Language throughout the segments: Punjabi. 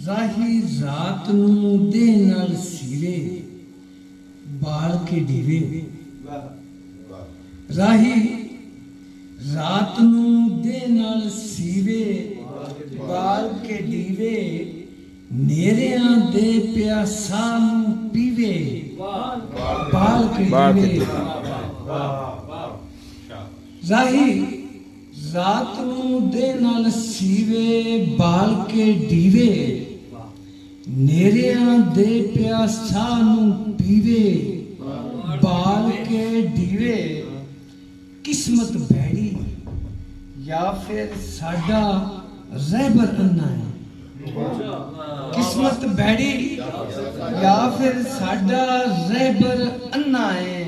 ਰਾਹੀ ਰਾਤ ਨੂੰ ਦੇ ਨਾਲ ਸੀਵੇ ਬਾਲ ਕੇ ਦੀਵੇ। ਰਾਹੀ ਰਾਤ ਨੂੰ ਦੇ ਨਾਲ ਸੀਵੇ ਬਾਲ ਕੇ ਦੀਵੇ, ਨੇਰਿਆਂ ਦੇ ਪਿਆਸਾ ਨੂੰ ਪੀਵੇ ਬਾਲ ਕੇ ਦੀਵੇ। ਰਾਹੀ ਰਾਤ ਨੂੰ ਦੇ ਨਾਲ ਸੀਵੇ ਬਾਲ ਕੇ ਦੀਵੇ, ਨੇਰਿਆਂ ਦੇ ਪਿਆਸਾ ਨੂੰ ਪੀਵੇ ਬਾਲ ਕੇ ਦੀਵੇ। ਕਿਸਮਤ ਭੈੜੀ ਜਾਂ ਫਿਰ ਸਾਡਾ ਰਹਿਬਰ ਅੰਨਾ ਹੈ। ਕਿਸਮਤ ਭੈੜੀ ਜਾਂ ਫਿਰ ਸਾਡਾ ਰਹਿਬਰ ਅੰਨਾ ਹੈ।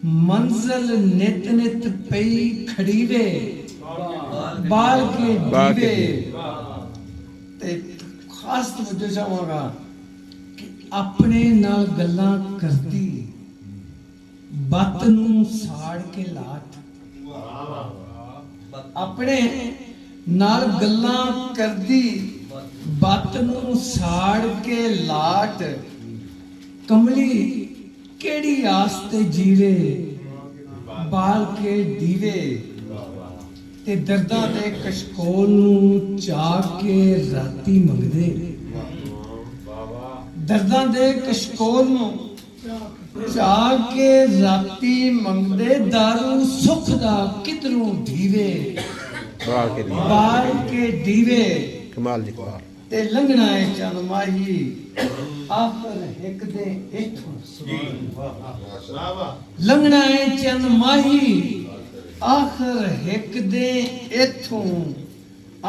ਮੰਜ਼ਲ ਨਿਤ ਨਿਤ ਪਈ ਖੜੀਵੇ ਬਾਲ ਕੇ ਦੀਵੇ। ਤੇ ਖਾਸ ਤਵੱਜੋ ਚਾਹਾਂਗਾ ਕਿ ਆਪਣੇ ਨਾਲ ਗੱਲਾਂ ਕਰਦੀ ਬੱਤ ਨੂੰ ਸਾੜ ਕੇ ਲਾਟ। ਆਪਣੇ ਨਾਲ ਗੱਲਾਂ ਕਰਦੀ ਬੱਤ ਨੂੰ ਸਾੜ ਕੇ ਲਾਟ। ਕਮਲੀ ਕਿਹੜੀ ਆਸ ਤੇ ਜੀਵੇ ਬਾਲ ਕੇ ਦੀਵੇ। ਤੇ ਦਰਦਾਂ ਦੇ ਕਸ਼ਕੋਲ ਨੂੰ ਚਾਹ ਕੇ ਰਾਤੀ ਮੰਗਦੇ। ਦਰਦਾਂ ਦੇ ਕਸ਼ਕੋਲ ਨੂੰ ਚਾਹ ਕੇ ਰਾਤੀ ਮੰਗਦੇ। ਦਾਰੂ ਸੁੱਖ ਦਾ ਕਿਧਰੋਂ ਧੀਵੇ ਬਾਲ ਕੇ ਦੀਵੇ। ਕਮਾਲ ਜੀ ਕਮਾਲ। ਤੇ ਲੰਘਣਾ ਹੈ ਚੰਦ ਮਾਹੀ ਆਖਰ ਇੱਕ ਦੇ ਇਥੋਂ। ਲੰਘਣਾ ਹੈ ਚੰਦ ਮਾਹੀ ਆਖਰ ਇੱਕ ਦੇ ਇਥੋਂ।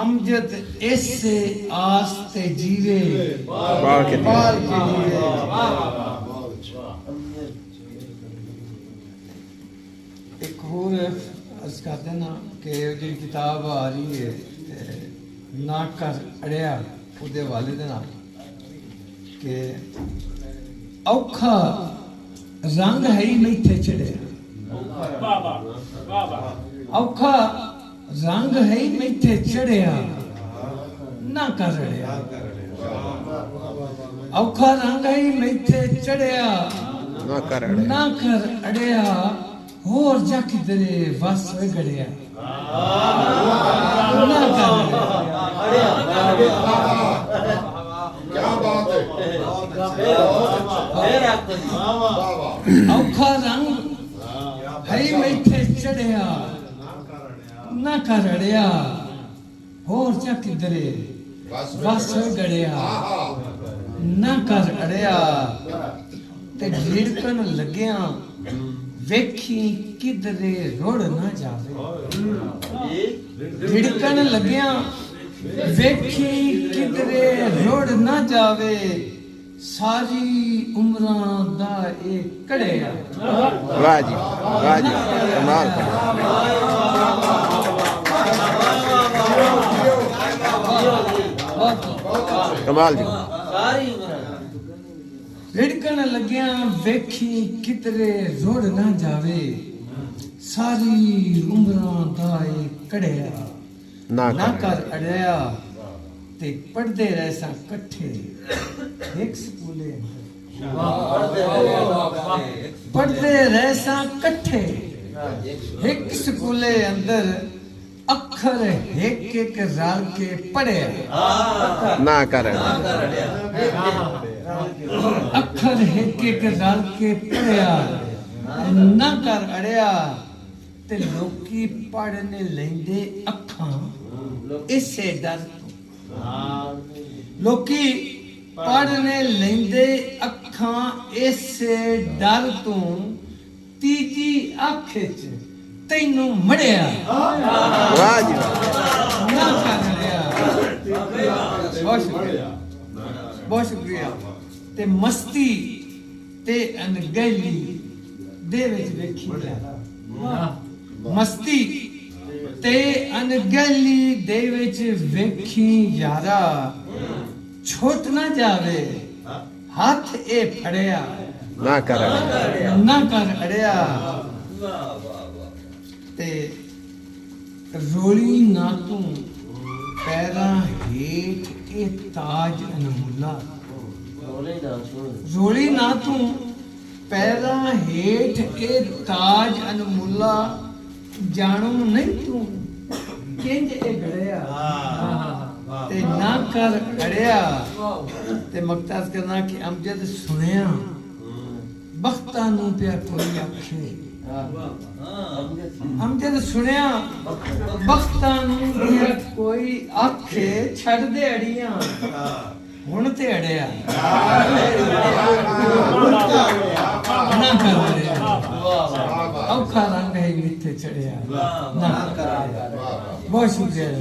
ਅਮਜਦ ਇਸੇ ਆਸ ਤੇ ਜੀਵੇ ਬਾਲ ਕੇ ਦੀਵੇ। ਇੱਕ ਹੋਰ ਅਰਜ਼ ਕਰ ਦੇਣਾ ਕਿ ਜਿਹੜੀ ਕਿਤਾਬ ਆ ਰਹੀ ਹੈ ਨਾ ਕਰ ਅੜਿਆ, ਉਹਦੇ ਹਵਾਲੇ ਦੇ ਨਾਲ ਕਿ ਔਖਾ ਰੰਗ ਹੈ ਹੀ ਮੈਥੇ ਚੜਿਆ। ਔਖਾ ਰੰਗ ਹੈ ਹੀ ਮੈਥੇ ਚੜਿਆ ਨਾ ਕਰ ਅੜਿਆ। ਔਖਾ ਰੰਗ ਹੈ ਹੀ ਮੈਥੇ ਚੜਿਆ ਨਾ ਕਰ ਅੜਿਆ। ਹੋਰ ਜਾ ਕਿਧਰੇ ਵਸ ਗੜਿਆ ਨਾ ਕਰ ਔਖਾ ਰੰਗ ਹੈ ਮੈਥੇ ਚੜਿਆ ਨਾ ਕਰ ਅੜਿਆ। ਹੋਰ ਜਾ ਕਿਧਰੇ ਵਸ ਗੜਿਆ ਨਾ ਕਰ ਅੜਿਆ। ਤੇ ਢਿੜਕਣ ਲੱਗਿਆ ਵੇਖੀ ਕਿਧਰੇ ਰੁੜ ਨਾ ਜਾਵੇ। ਢਿੜਕਣ ਲੱਗਿਆ ਵੇਖੀ ਕਿਧਰੇ ਰੁੜ ਨਾ ਜਾਵੇ। ਸਾਰੀ ਉਮਰਾਂ ਦਾ ਇਹ ਕੜਿਆ। ਵਾਹ ਜੀ ਵਾਹ ਜੀ ਕਮਾਲ। ਕਮਾਲ ਜੀ। ਸਾਰੀ ਉਮਰਾਂ ਢਿੜਕਣ ਲੱਗਿਆ ਵੇਖੀ ਕਿਧਰੇ ਰੁੜ ਨਾ ਜਾਵੇ। ਸਾਰੀ ਉਮਰਾਂ ਦਾ ਇਹ ਕੜਿਆ ਨਾ ਕਰ ਅੜਿਆ। ਤੇ ਪੜਦੇ ਰਹੇ ਸਾਂ ਇਕੱਠੇ ਇੱਕ ਸਕੂਲੇ। ਪੜਦੇ ਰਹੇ ਸਾਂ ਇਕੱਠੇ ਇੱਕ ਸਕੂਲੇ ਅੰਦਰ। ਅੱਖਰ ਇੱਕ ਇੱਕ ਰਲ ਕੇ ਪੜਿਆ ਨਾ ਕਰ ਅੱਖਰ ਇੱਕ ਇੱਕ ਰਲ ਕੇ ਪੜਿਆ ਨਾ ਕਰ ਅੜਿਆ। ਤੇ ਲੋਕੀ ਪੜ੍ਹਨੇ ਲੈਂਦੇ ਅੱਖਾਂ ਇਸੇ ਡਰ ਤੋਂ। ਲੋਕੀ ਪੜ੍ਹਨੇ ਲੈਂਦੇ ਅੱਖਾਂ ਇਸੇ ਡਰ ਤੋਂ। ਤੀਜੀ ਅੱਖ ਚ ਤੈਨੂੰ ਮੜਿਆ ਵਾਹ ਜੀ ਨਾ ਕਰ ਅੜਿਆ। ਬਹੁਤ ਸ਼ੁਕਰੀਆ ਬਹੁਤ ਸ਼ੁਕਰੀਆ। ਤੇ ਮਸਤੀ ਤੇ ਅਣਗਹਿਲੀ ਦੇ ਵਿੱਚ ਵੇਖੀ ਜਾ। ਮਸਤੀ ਤੇ ਅਣਗਹਿਲੀ ਦੇ ਵਿੱਚ ਵੇਖੀ ਯਾਰਾ। ਛੁੱਟ ਨਾ ਜਾਵੇ ਹੱਥ ਇਹ ਫੜਿਆ ਨਾ ਕਰ ਅੜਿਆ। ਤੇ ਰੋਲੀ ਨਾ ਤੂੰ ਪੈਰਾਂ ਹੇਠ ਇਹ ਤਾਜ ਅਨਮੁੱਲਾ ਰੋਲੀ ਨਾ ਤੂੰ ਪੈਰਾਂ ਹੇਠ ਇਹ ਤਾਜ ਅਨਮੁੱਲਾ ਜਾਣੂ ਨਹੀਂ ਤੂੰ ਕਿੰਜ ਇਹ ਘੜਿਆ ਤੇ ਨਾ ਕਰ ਅੜਿਆ ਤੇ ਮਕਤਾਸ ਕਰਨਾ ਕਿ ਅਮਜਦ ਸੁਣਿਆ ਬਖਤਾਂ ਨੂੰ ਪਿਆ ਕੋਈ ਆਖੇ ਅਮਜਦ ਸੁਣਿਆ ਬਖਤਾਂ ਨੂੰ ਪਿਆ ਕੋਈ ਆਖੇ ਛੱਡ ਦੇ ਅੜੀਆਂ ਹੁਣ ਤੇ ਅੜਿਆ ਨਾ ਕਰ ਅੜਿਆ ਔਖਾ ਰੰਗ ਹੈ ਮਿੱਥੇ ਚੜਿਆ ਨਾ ਕਰ ਬਹੁਤ ਸ਼ੁਕਰੀਆ